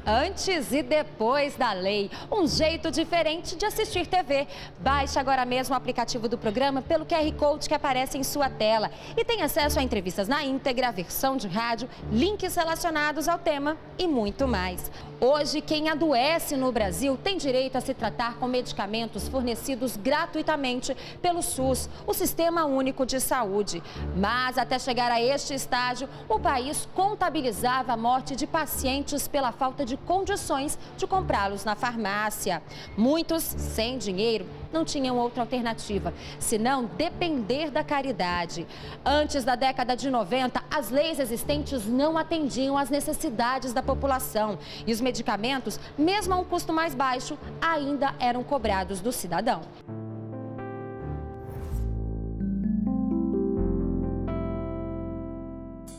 Antes e depois da lei, um jeito diferente de assistir TV. Baixe agora mesmo o aplicativo do programa pelo QR Code que aparece em sua tela e tem acesso a entrevistas na íntegra, versão de rádio, links relacionados ao tema e muito mais. Hoje, quem adoece no Brasil tem direito a se tratar com medicamentos fornecidos gratuitamente pelo SUS, o Sistema Único de Saúde. Mas até chegar a este estágio, o país contabilizava a morte de pacientes pela falta de condições de comprá-los na farmácia. Muitos, sem dinheiro, não tinham outra alternativa, senão depender da caridade. Antes da década de 90, as leis existentes não atendiam às necessidades da população e os medicamentos, mesmo a um custo mais baixo, ainda eram cobrados do cidadão.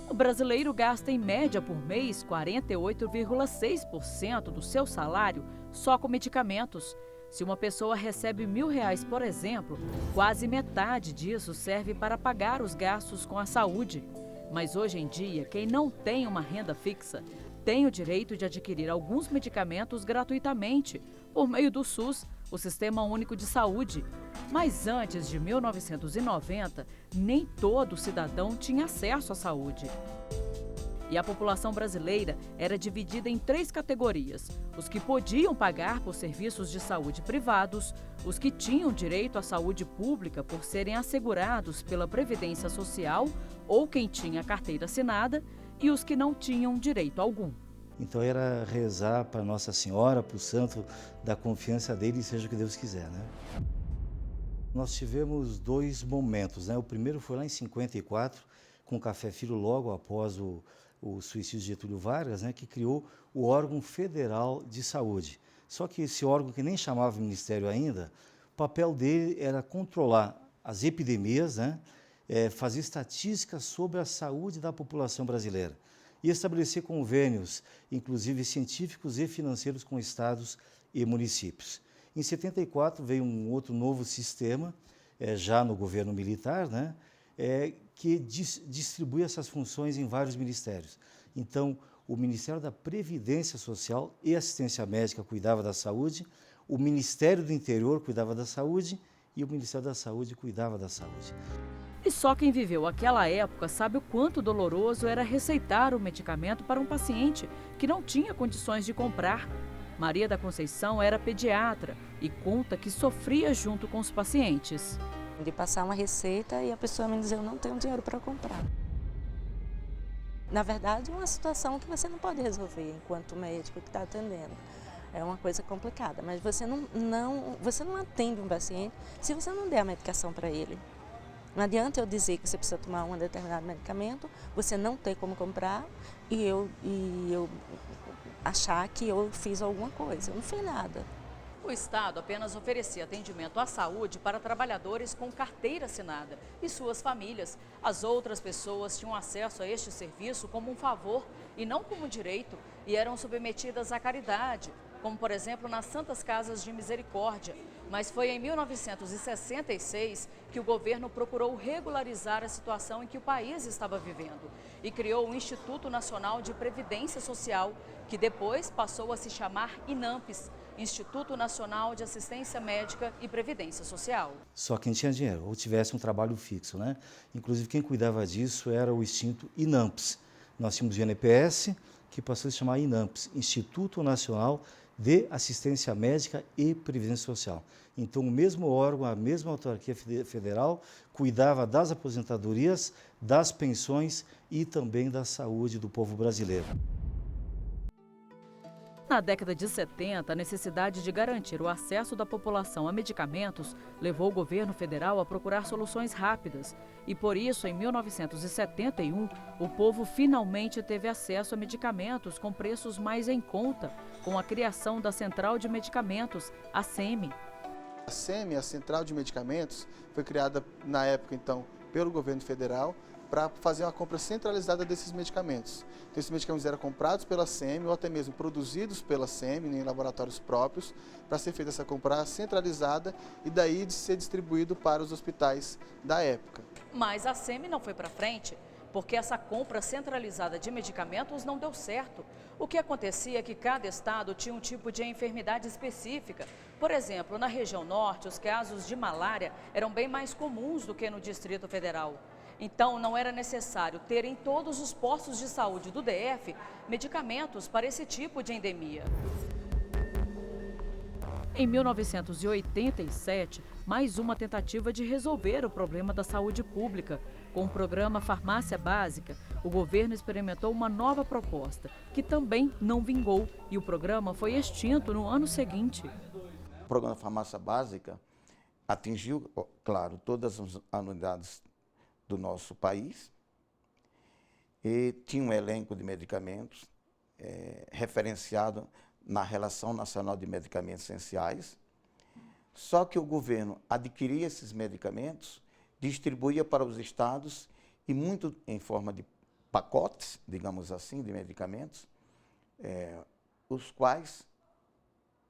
O brasileiro gasta em média por mês 48,6% do seu salário só com medicamentos. Se uma pessoa recebe R$1.000, por exemplo, quase metade disso serve para pagar os gastos com a saúde. Mas hoje em dia, quem não tem uma renda fixa tem o direito de adquirir alguns medicamentos gratuitamente por meio do SUS, o Sistema Único de Saúde. Mas antes de 1990, nem todo cidadão tinha acesso à saúde. E a população brasileira era dividida em 3 categorias: os que podiam pagar por serviços de saúde privados, os que tinham direito à saúde pública por serem assegurados pela Previdência Social ou quem tinha carteira assinada, e os que não tinham direito algum. Então era rezar para Nossa Senhora, para o santo da confiança dele, seja o que Deus quiser, né? Nós tivemos 2 momentos, né? O primeiro foi lá em 54, com o Café Filho, logo após o suicídio de Getúlio Vargas, né, que criou o órgão federal de saúde. Só que esse órgão, que nem chamava ministério ainda, o papel dele era controlar as epidemias, né, fazer estatísticas sobre a saúde da população brasileira e estabelecer convênios, inclusive científicos e financeiros, com estados e municípios. Em 74 veio um outro novo sistema, já no governo militar, né, que distribui essas funções em vários ministérios. Então, o Ministério da Previdência Social e Assistência Médica cuidava da saúde, o Ministério do Interior cuidava da saúde e o Ministério da Saúde cuidava da saúde. E só quem viveu aquela época sabe o quanto doloroso era receitar o medicamento para um paciente que não tinha condições de comprar. Maria da Conceição era pediatra e conta que sofria junto com os pacientes. De passar uma receita e a pessoa me dizer: eu não tenho dinheiro para comprar. Na verdade, é uma situação que você não pode resolver enquanto médico que está atendendo. É uma coisa complicada, mas você não atende um paciente se você não der a medicação para ele. Não adianta eu dizer que você precisa tomar um determinado medicamento, você não ter como comprar e eu achar que eu fiz alguma coisa. Eu não fiz nada. O Estado apenas oferecia atendimento à saúde para trabalhadores com carteira assinada e suas famílias. As outras pessoas tinham acesso a este serviço como um favor e não como direito e eram submetidas à caridade, como por exemplo nas Santas Casas de Misericórdia. Mas foi em 1966 que o governo procurou regularizar a situação em que o país estava vivendo e criou o Instituto Nacional de Previdência Social, que depois passou a se chamar INAMPS, Instituto Nacional de Assistência Médica e Previdência Social. Só quem tinha dinheiro ou tivesse um trabalho fixo, né? Inclusive quem cuidava disso era o extinto INAMPS. Nós tínhamos o INPS, que passou a se chamar INAMPS, Instituto Nacional de Assistência Médica e Previdência Social. Então, o mesmo órgão, a mesma autarquia federal, cuidava das aposentadorias, das pensões e também da saúde do povo brasileiro. Na década de 70, a necessidade de garantir o acesso da população a medicamentos levou o governo federal a procurar soluções rápidas. E por isso, em 1971, o povo finalmente teve acesso a medicamentos com preços mais em conta, com a criação da Central de Medicamentos, a CEMI. A CEMI, a Central de Medicamentos, foi criada na época, então, pelo governo federal, para fazer uma compra centralizada desses medicamentos. Então, esses medicamentos eram comprados pela CEMI ou até mesmo produzidos pela CEMI em laboratórios próprios, para ser feita essa compra centralizada e daí de ser distribuído para os hospitais da época. Mas a CEMI não foi para frente. porque essa compra centralizada de medicamentos não deu certo. O que acontecia é que cada estado tinha um tipo de enfermidade específica. Por exemplo, na região norte, os casos de malária eram bem mais comuns do que no Distrito Federal. Então, não era necessário ter em todos os postos de saúde do DF medicamentos para esse tipo de endemia. Em 1987, mais uma tentativa de resolver o problema da saúde pública. Com o programa Farmácia Básica, o governo experimentou uma nova proposta, que também não vingou, e o programa foi extinto no ano seguinte. O programa Farmácia Básica atingiu, claro, todas as unidades do nosso país e tinha um elenco de medicamentos referenciado na Relação Nacional de Medicamentos Essenciais, só que o governo adquiria esses medicamentos, distribuía para os estados e muito em forma de pacotes, digamos assim, de medicamentos, os quais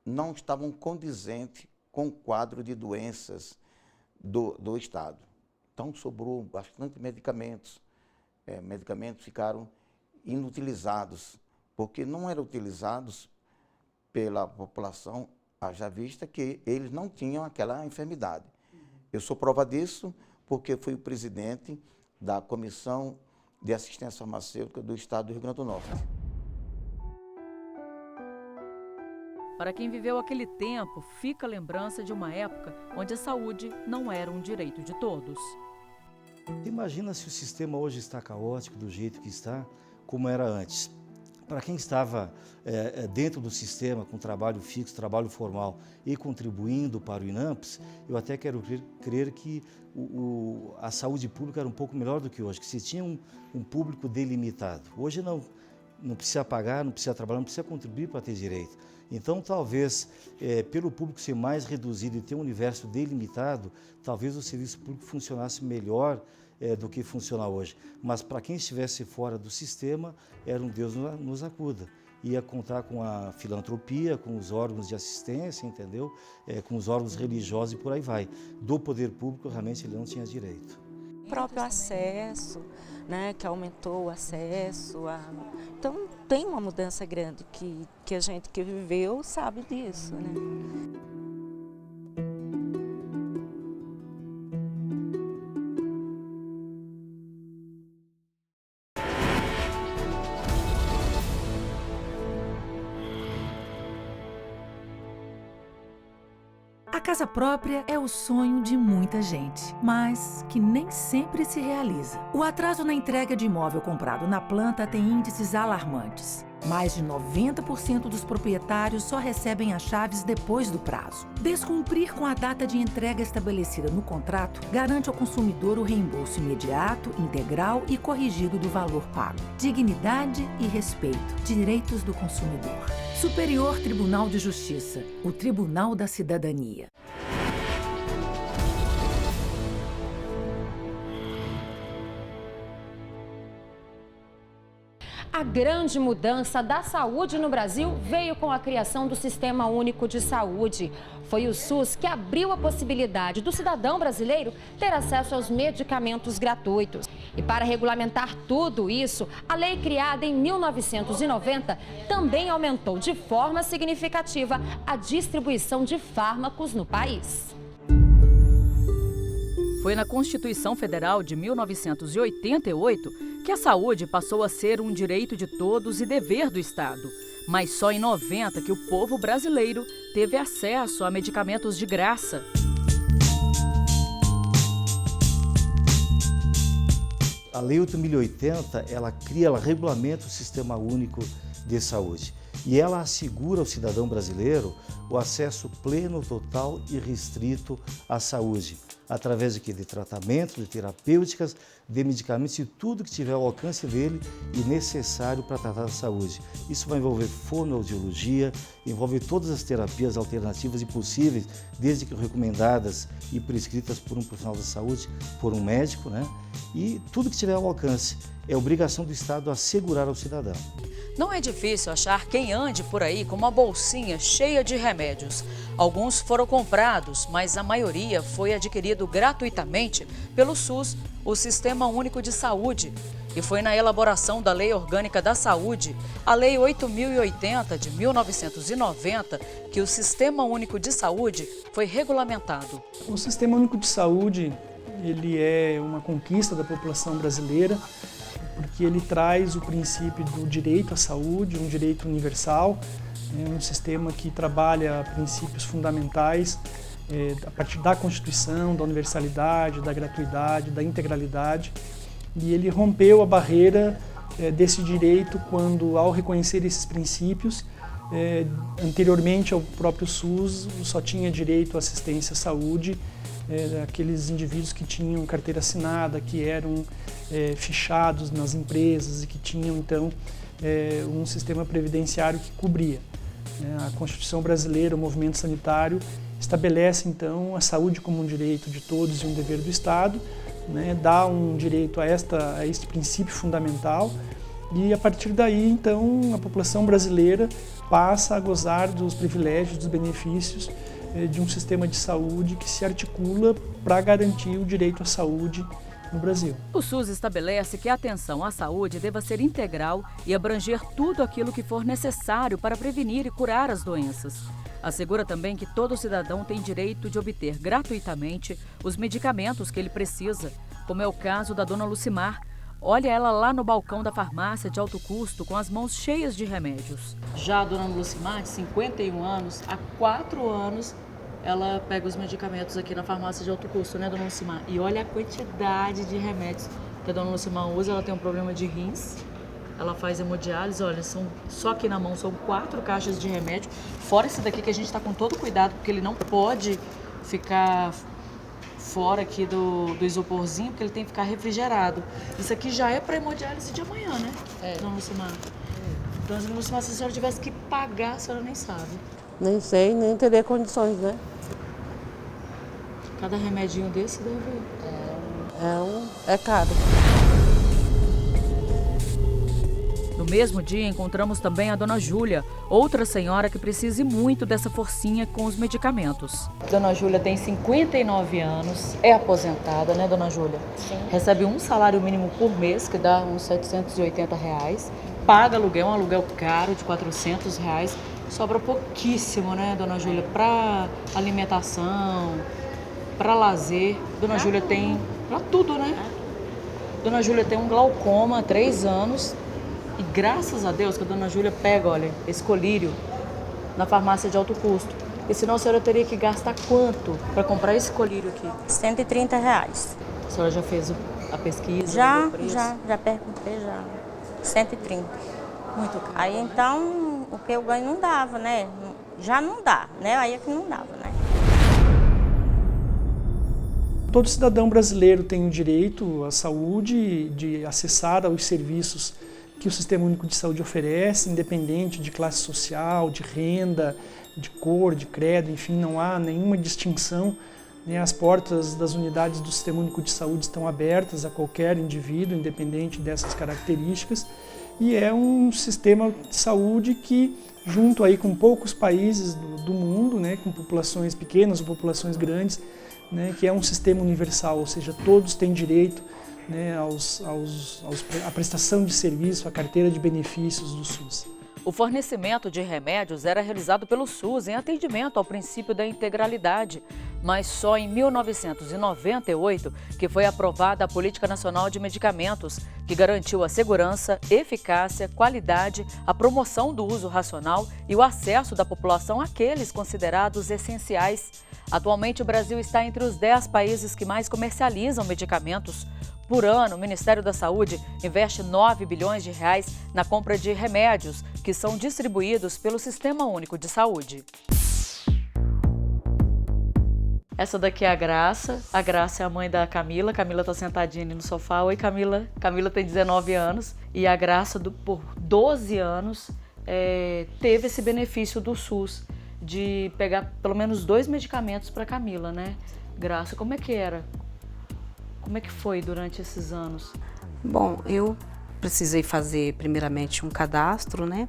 não estavam condizentes com o quadro de doenças do estado. Então sobrou bastante medicamentos, medicamentos ficaram inutilizados, porque não eram utilizados pela população, haja vista que eles não tinham aquela enfermidade. Eu sou prova disso porque fui o presidente da Comissão de Assistência Farmacêutica do Estado do Rio Grande do Norte. Para quem viveu aquele tempo, fica a lembrança de uma época onde a saúde não era um direito de todos. Imagina se o sistema hoje está caótico do jeito que está, como era antes. Para quem estava dentro do sistema, com trabalho fixo, trabalho formal e contribuindo para o INAMPS, eu até quero crer que a saúde pública era um pouco melhor do que hoje, que se tinha um público delimitado. Hoje não precisa pagar, não precisa trabalhar, não precisa contribuir para ter direito. Então, talvez, pelo público ser mais reduzido e ter um universo delimitado, talvez o serviço público funcionasse melhor do que funciona hoje. Mas para quem estivesse fora do sistema, era um Deus nos acuda. Ia contar com a filantropia, com os órgãos de assistência, entendeu? Com os órgãos religiosos e por aí vai. Do poder público, realmente, ele não tinha direito. O próprio acesso, né, que aumentou o acesso. Então, tem uma mudança grande que a gente que viveu sabe disso, né? A casa própria é o sonho de muita gente, mas que nem sempre se realiza. O atraso na entrega de imóvel comprado na planta tem índices alarmantes. Mais de 90% dos proprietários só recebem as chaves depois do prazo. Descumprir com a data de entrega estabelecida no contrato garante ao consumidor o reembolso imediato, integral e corrigido do valor pago. Dignidade e respeito. Direitos do consumidor. Superior Tribunal de Justiça. O Tribunal da Cidadania. A grande mudança da saúde no Brasil veio com a criação do Sistema Único de Saúde. Foi o SUS que abriu a possibilidade do cidadão brasileiro ter acesso aos medicamentos gratuitos. E para regulamentar tudo isso, a lei criada em 1990 também aumentou de forma significativa a distribuição de fármacos no país. Foi na Constituição Federal de 1988 que a saúde passou a ser um direito de todos e dever do Estado. Mas só em 90 que o povo brasileiro teve acesso a medicamentos de graça. A Lei 8.080, ela regulamenta o Sistema Único de Saúde. E ela assegura ao cidadão brasileiro o acesso pleno, total e restrito à saúde, através de quê? De tratamento, de terapêuticas, de medicamentos e tudo que tiver ao alcance dele e necessário para tratar da saúde. Isso vai envolver fonoaudiologia, envolve todas as terapias alternativas e possíveis, desde que recomendadas e prescritas por um profissional da saúde, por um médico, né? E tudo que tiver ao alcance. É obrigação do Estado assegurar ao cidadão. Não é difícil achar quem ande por aí com uma bolsinha cheia de remédios. Alguns foram comprados, mas a maioria foi adquirido gratuitamente pelo SUS, o Sistema Único de Saúde. E foi na elaboração da Lei Orgânica da Saúde, a Lei 8.080 de 1990, que o Sistema Único de Saúde foi regulamentado. O Sistema Único de Saúde, ele é uma conquista da população brasileira, porque ele traz o princípio do direito à saúde, um direito universal, um sistema que trabalha princípios fundamentais a partir da Constituição, da universalidade, da gratuidade, da integralidade. E ele rompeu a barreira desse direito quando, ao reconhecer esses princípios, anteriormente ao próprio SUS, só tinha direito à assistência à saúde aqueles indivíduos que tinham carteira assinada, que eram fichados nas empresas e que tinham, então, um sistema previdenciário que cobria. A Constituição brasileira, o movimento sanitário, estabelece, então, a saúde como um direito de todos e um dever do Estado, dá um direito a este princípio fundamental e, a partir daí, então, a população brasileira passa a gozar dos privilégios, dos benefícios de um sistema de saúde que se articula para garantir o direito à saúde no Brasil. O SUS estabelece que a atenção à saúde deva ser integral e abranger tudo aquilo que for necessário para prevenir e curar as doenças. Assegura também que todo cidadão tem direito de obter gratuitamente os medicamentos que ele precisa, como é o caso da dona Lucimar. Olha ela lá no balcão da farmácia de alto custo com as mãos cheias de remédios. Já a dona Lucimar, de 51 anos, há 4 anos, ela pega os medicamentos aqui na farmácia de alto custo, né, dona Lucimar? E olha a quantidade de remédios que a dona Lucimar usa. Ela tem um problema de rins, ela faz hemodiálise, olha, só aqui na mão são 4 caixas de remédio, fora esse daqui que a gente está com todo cuidado, porque ele não pode ficar fora aqui do isoporzinho, porque ele tem que ficar refrigerado. Isso aqui já é para hemodiálise de amanhã, né, dona Lucimar? Então, dona Lucimar, se a senhora tivesse que pagar, a senhora nem sabe. Nem sei, nem teria condições, né? Cada remedinho desse deve... É caro. No mesmo dia, encontramos também a dona Júlia, outra senhora que precisa muito dessa forcinha com os medicamentos. Dona Júlia tem 59 anos, é aposentada, né, dona Júlia? Sim. Recebe um salário mínimo por mês, que dá uns R$780. Paga aluguel, um aluguel caro de R$400. Sobra pouquíssimo, né, dona Júlia, para alimentação, para lazer. Dona Júlia tem para tudo, né? Dona Júlia tem um glaucoma há 3 anos. E graças a Deus que a dona Júlia pega, olha, esse colírio na farmácia de alto custo. E senão a senhora teria que gastar quanto para comprar esse colírio aqui? R$130. A senhora já fez a pesquisa? Já perguntei já. 130. Muito caro. Aí então, o que eu ganho não dava, né? Já não dá, né? Aí é que não dava, né? Todo cidadão brasileiro tem o direito à saúde, de acessar aos serviços que o Sistema Único de Saúde oferece, independente de classe social, de renda, de cor, de credo, enfim, não há nenhuma distinção. As portas das unidades do Sistema Único de Saúde estão abertas a qualquer indivíduo, independente dessas características, e é um sistema de saúde que, junto aí com poucos países do mundo, com populações pequenas ou populações grandes, que é um sistema universal, ou seja, todos têm direito à prestação de serviço, à carteira de benefícios do SUS. O fornecimento de remédios era realizado pelo SUS em atendimento ao princípio da integralidade, mas só em 1998 que foi aprovada a Política Nacional de Medicamentos, que garantiu a segurança, eficácia, qualidade, a promoção do uso racional e o acesso da população àqueles considerados essenciais. Atualmente, o Brasil está entre os 10 países que mais comercializam medicamentos. Por ano, o Ministério da Saúde investe R$9 bilhões na compra de remédios que são distribuídos pelo Sistema Único de Saúde. Essa daqui é a Graça. A Graça é a mãe da Camila. A Camila está sentadinha ali no sofá. Oi, Camila. Camila tem 19 anos. E a Graça, por 12 anos, teve esse benefício do SUS de pegar pelo menos 2 medicamentos para Camila, né? Graça, como é que era? Como é que foi durante esses anos? Bom, eu precisei fazer primeiramente um cadastro, né?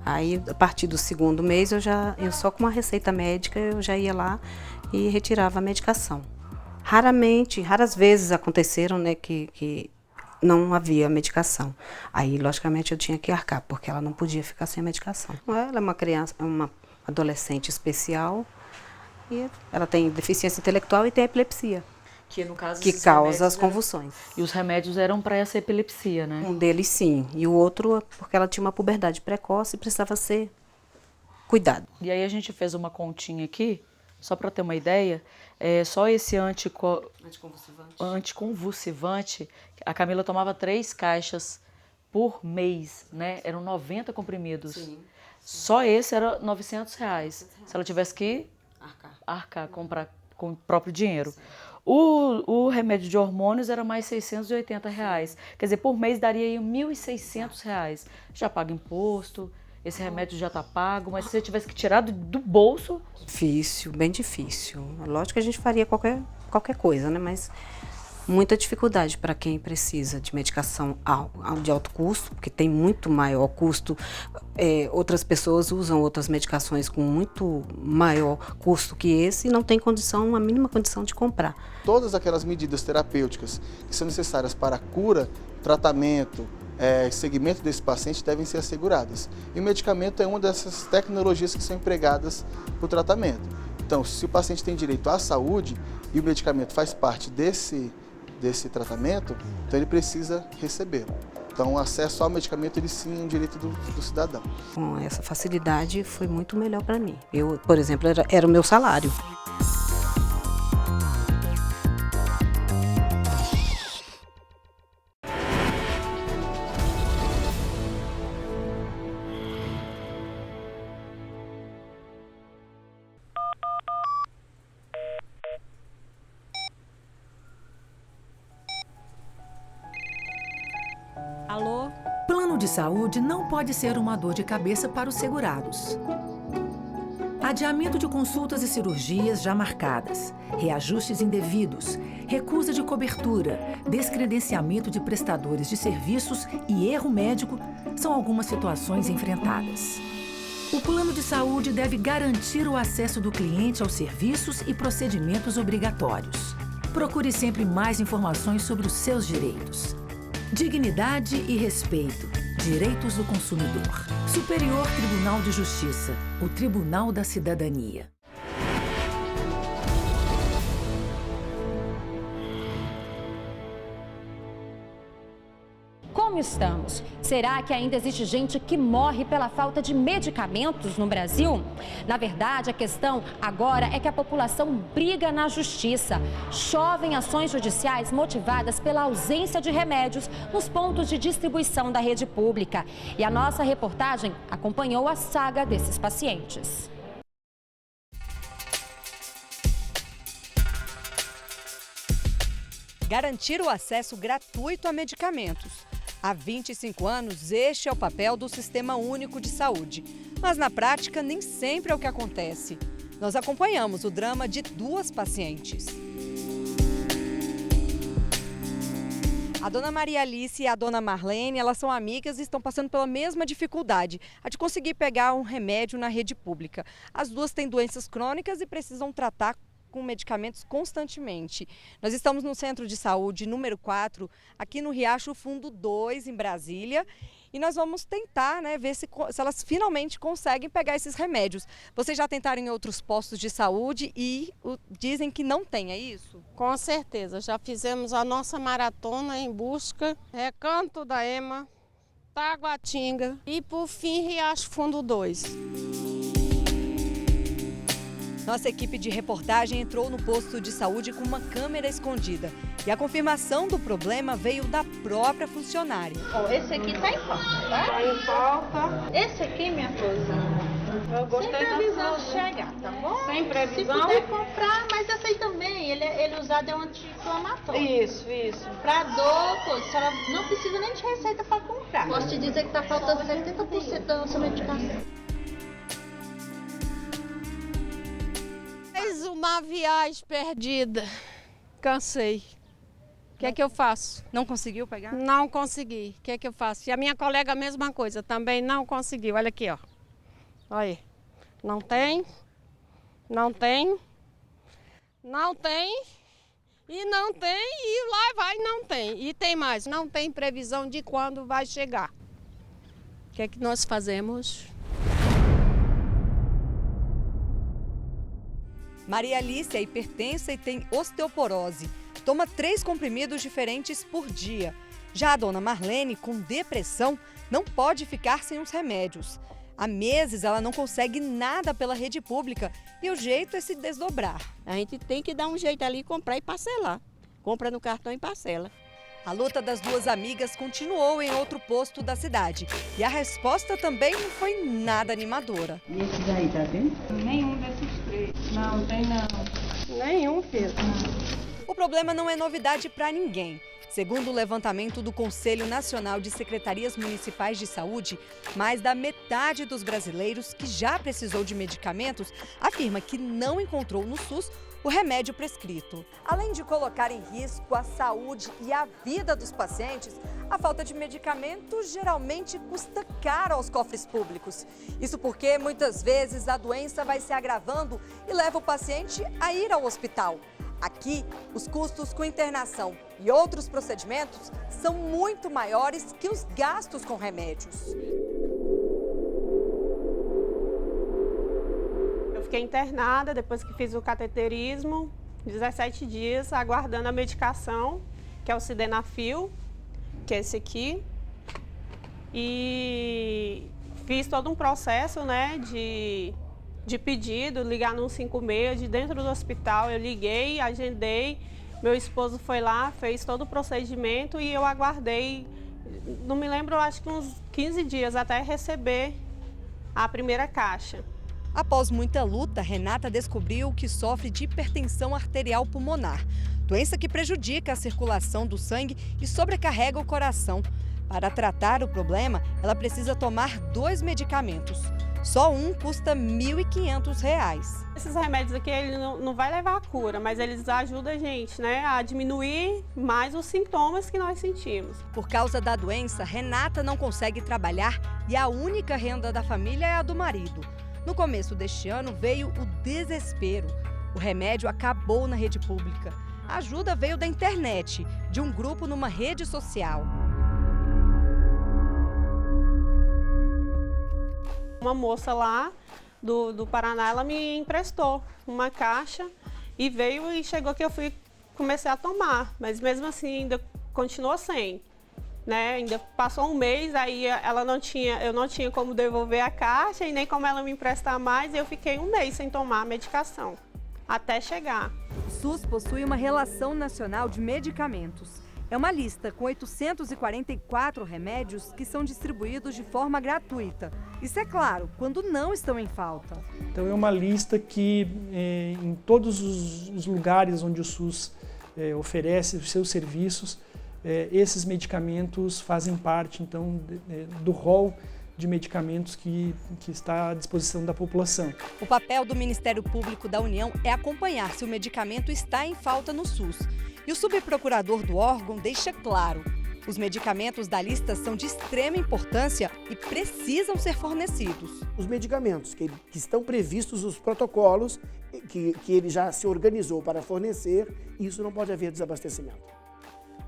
Aí, a partir do 2º mês, eu só com uma receita médica, eu já ia lá e retirava a medicação. Raras vezes aconteceram, né, que não havia medicação. Aí, logicamente, eu tinha que arcar, porque ela não podia ficar sem a medicação. Ela é uma criança, uma adolescente especial, e ela tem deficiência intelectual e tem epilepsia, Que, no caso, que causa as convulsões. E os remédios eram para essa epilepsia, né? Um deles sim, e o outro porque ela tinha uma puberdade precoce e precisava ser cuidado. E aí a gente fez uma continha aqui, só para ter uma ideia, só esse anticonvulsivante, a Camila tomava 3 caixas por mês, né? Eram 90 comprimidos. Sim. Só esse era R$900. Se ela tivesse que arcar, comprar com o próprio dinheiro. O remédio de hormônios era mais R$680. Quer dizer, por mês daria aí R$1.600. Já paga imposto, esse remédio já está pago, mas se você tivesse que tirar do bolso... Difícil, bem difícil. Lógico que a gente faria qualquer coisa, né? Mas muita dificuldade para quem precisa de medicação de alto custo, porque tem muito maior custo. Outras pessoas usam outras medicações com muito maior custo que esse e não tem condição, a mínima condição de comprar. Todas aquelas medidas terapêuticas que são necessárias para a cura, tratamento, segmento desse paciente devem ser asseguradas. E o medicamento é uma dessas tecnologias que são empregadas para o tratamento. Então, se o paciente tem direito à saúde e o medicamento faz parte desse tratamento, então ele precisa recebê-lo. Então, o acesso ao medicamento, ele sim é um direito do cidadão. Com essa facilidade foi muito melhor para mim. Eu, por exemplo, era o meu salário. Alô? Plano de saúde não pode ser uma dor de cabeça para os segurados. Adiamento de consultas e cirurgias já marcadas, reajustes indevidos, recusa de cobertura, descredenciamento de prestadores de serviços e erro médico são algumas situações enfrentadas. O plano de saúde deve garantir o acesso do cliente aos serviços e procedimentos obrigatórios. Procure sempre mais informações sobre os seus direitos. Dignidade e respeito. Direitos do consumidor. Superior Tribunal de Justiça. O Tribunal da Cidadania. Como estamos? Será que ainda existe gente que morre pela falta de medicamentos no Brasil? Na verdade, a questão agora é que a população briga na justiça. Chovem ações judiciais motivadas pela ausência de remédios nos pontos de distribuição da rede pública. E a nossa reportagem acompanhou a saga desses pacientes. Garantir o acesso gratuito a medicamentos. Há 25 anos, este é o papel do Sistema Único de Saúde. Mas na prática, nem sempre é o que acontece. Nós acompanhamos o drama de 2 pacientes. A dona Maria Alice e a dona Marlene, elas são amigas e estão passando pela mesma dificuldade, a de conseguir pegar um remédio na rede pública. As duas têm doenças crônicas e precisam tratar com medicamentos constantemente. Nós estamos no Centro de Saúde número 4, aqui no Riacho Fundo 2, em Brasília, e nós vamos tentar, ver se elas finalmente conseguem pegar esses remédios. Vocês já tentaram em outros postos de saúde e dizem que não tem, é isso? Com certeza, já fizemos a nossa maratona em busca, Recanto da Ema, Taguatinga e por fim Riacho Fundo 2. Nossa equipe de reportagem entrou no posto de saúde com uma câmera escondida. E a confirmação do problema veio da própria funcionária. Esse aqui tá em falta, tá? Tá em falta. Esse aqui, minha florzinha. Eu gostei sem previsão da de chegar, tá bom? Sem previsão. Se puder comprar, mas esse aí também, ele usado é um anti-inflamatório. Isso. Pra dor, a senhora não precisa nem de receita para comprar. Posso te dizer que tá faltando 70% da nossa medicação. Mais uma viagem perdida. Cansei. O que é que eu faço? Não conseguiu pegar? Não consegui. O que é que eu faço? E a minha colega a mesma coisa, também não conseguiu. Olha aqui, ó. Olha aí. Não tem. E não tem, e lá vai não tem. E tem mais, não tem previsão de quando vai chegar. O que é que nós fazemos? Maria Alice é hipertensa e tem osteoporose. Toma 3 comprimidos diferentes por dia. Já a dona Marlene, com depressão, não pode ficar sem os remédios. Há meses ela não consegue nada pela rede pública e o jeito é se desdobrar. A gente tem que dar um jeito ali, comprar e parcelar. Compra no cartão e parcela. A luta das duas amigas continuou em outro posto da cidade. E a resposta também não foi nada animadora. E esses aí, tá vendo? Nenhum desses 3. Não, tem não. Nenhum, filho. O problema não é novidade para ninguém. Segundo o levantamento do Conselho Nacional de Secretarias Municipais de Saúde, mais da metade dos brasileiros que já precisou de medicamentos afirma que não encontrou no SUS o remédio prescrito. Além de colocar em risco a saúde e a vida dos pacientes, a falta de medicamentos geralmente custa caro aos cofres públicos. Isso porque muitas vezes a doença vai se agravando e leva o paciente a ir ao hospital. Aqui, os custos com internação e outros procedimentos são muito maiores que os gastos com remédios. Eu fiquei internada depois que fiz o cateterismo, 17 dias, aguardando a medicação, que é o Sildenafil, que é esse aqui. E fiz todo um processo, né, de pedido, ligar no 156 de dentro do hospital. Eu liguei, agendei, meu esposo foi lá, fez todo o procedimento e eu aguardei, não me lembro, acho que uns 15 dias até receber a primeira caixa. Após muita luta, Renata descobriu que sofre de hipertensão arterial pulmonar, doença que prejudica a circulação do sangue e sobrecarrega o coração. Para tratar o problema, ela precisa tomar 2 medicamentos. Só um custa R$ 1.500. Esses remédios aqui, ele não vai levar a cura, mas eles ajudam a gente, né, a diminuir mais os sintomas que nós sentimos. Por causa da doença, Renata não consegue trabalhar e a única renda da família é a do marido. No começo deste ano veio o desespero. O remédio acabou na rede pública. A ajuda veio da internet, de um grupo numa rede social. Uma moça lá do Paraná, ela me emprestou uma caixa e veio e chegou que eu comecei a tomar, mas mesmo assim ainda continuou sem, né? Ainda passou um mês, aí eu não tinha como devolver a caixa e nem como ela me emprestar mais, e eu fiquei um mês sem tomar a medicação, até chegar. O SUS possui uma relação nacional de medicamentos. É uma lista com 844 remédios que são distribuídos de forma gratuita. Isso é claro, quando não estão em falta. Então é uma lista que em todos os lugares onde o SUS oferece os seus serviços, esses medicamentos fazem parte então do rol de medicamentos que está à disposição da população. O papel do Ministério Público da União é acompanhar se o medicamento está em falta no SUS. E o subprocurador do órgão deixa claro: os medicamentos da lista são de extrema importância e precisam ser fornecidos. Os medicamentos que estão previstos nos protocolos, que ele já se organizou para fornecer, isso não pode haver desabastecimento.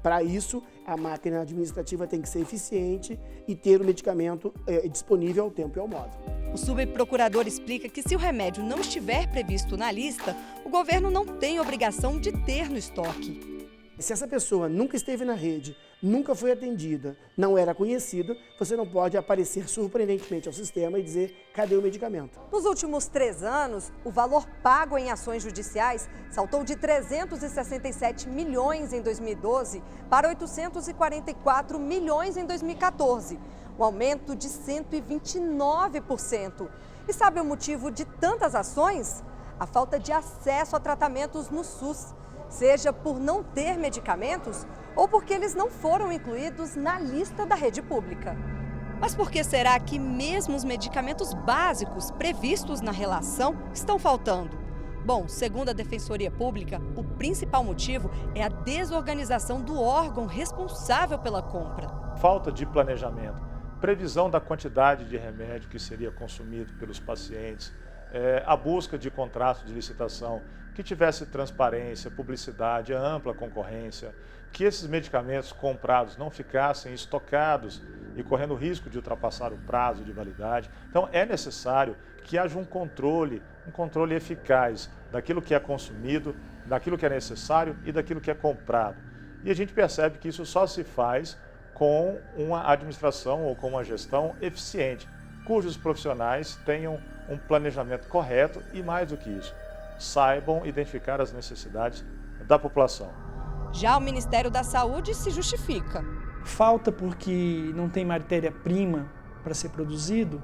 Para isso, a máquina administrativa tem que ser eficiente e ter o medicamento disponível ao tempo e ao modo. O subprocurador explica que se o remédio não estiver previsto na lista, o governo não tem obrigação de ter no estoque. Se essa pessoa nunca esteve na rede, nunca foi atendida, não era conhecida, você não pode aparecer surpreendentemente ao sistema e dizer: cadê o medicamento? Nos últimos 3 anos, o valor pago em ações judiciais saltou de 367 milhões em 2012 para 844 milhões em 2014, um aumento de 129%. E sabe o motivo de tantas ações? A falta de acesso a tratamentos no SUS, seja por não ter medicamentos ou porque eles não foram incluídos na lista da rede pública. Mas por que será que mesmo os medicamentos básicos previstos na relação estão faltando? Bom, segundo a Defensoria Pública, o principal motivo é a desorganização do órgão responsável pela compra. Falta de planejamento, previsão da quantidade de remédio que seria consumido pelos pacientes a busca de contratos de licitação que tivesse transparência, publicidade, ampla concorrência, que esses medicamentos comprados não ficassem estocados e correndo o risco de ultrapassar o prazo de validade. Então é necessário que haja um controle eficaz daquilo que é consumido, daquilo que é necessário e daquilo que é comprado. E a gente percebe que isso só se faz com uma administração ou com uma gestão eficiente, cujos profissionais tenham um planejamento correto e, mais do que isso, saibam identificar as necessidades da população. Já o Ministério da Saúde se justifica. Falta porque não tem matéria-prima para ser produzido,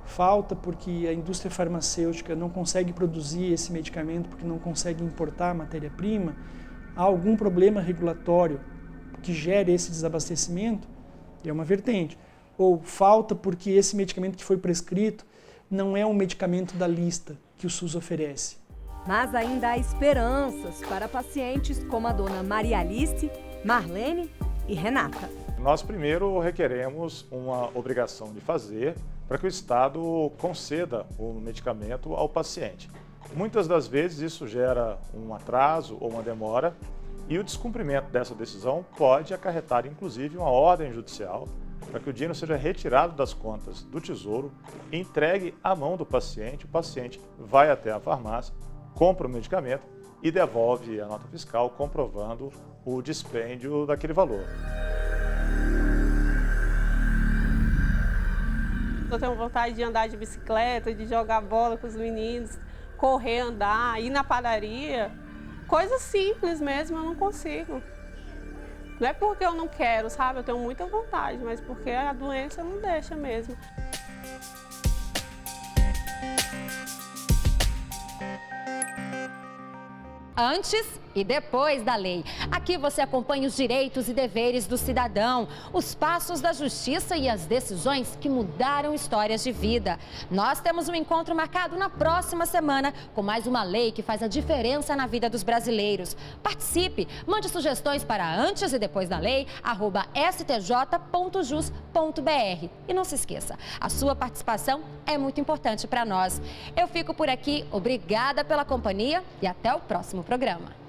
falta porque a indústria farmacêutica não consegue produzir esse medicamento porque não consegue importar matéria-prima, há algum problema regulatório que gere esse desabastecimento, é uma vertente. Ou falta porque esse medicamento que foi prescrito não é um medicamento da lista que o SUS oferece. Mas ainda há esperanças para pacientes como a dona Maria Alice, Marlene e Renata. Nós primeiro requeremos uma obrigação de fazer para que o Estado conceda o medicamento ao paciente. Muitas das vezes isso gera um atraso ou uma demora e o descumprimento dessa decisão pode acarretar inclusive uma ordem judicial para que o dinheiro seja retirado das contas do Tesouro, entregue à mão do paciente, o paciente vai até a farmácia, compra o medicamento e devolve a nota fiscal comprovando o dispêndio daquele valor. Eu tenho vontade de andar de bicicleta, de jogar bola com os meninos, correr, andar, ir na padaria. Coisas simples mesmo, eu não consigo. Não é porque eu não quero, sabe? Eu tenho muita vontade, mas porque a doença não deixa mesmo. Antes e depois da lei. Aqui você acompanha os direitos e deveres do cidadão, os passos da justiça e as decisões que mudaram histórias de vida. Nós temos um encontro marcado na próxima semana com mais uma lei que faz a diferença na vida dos brasileiros. Participe, mande sugestões para antes e depois da lei, @stj.jus.br. E não se esqueça, a sua participação é muito importante para nós. Eu fico por aqui, obrigada pela companhia e até o próximo programa.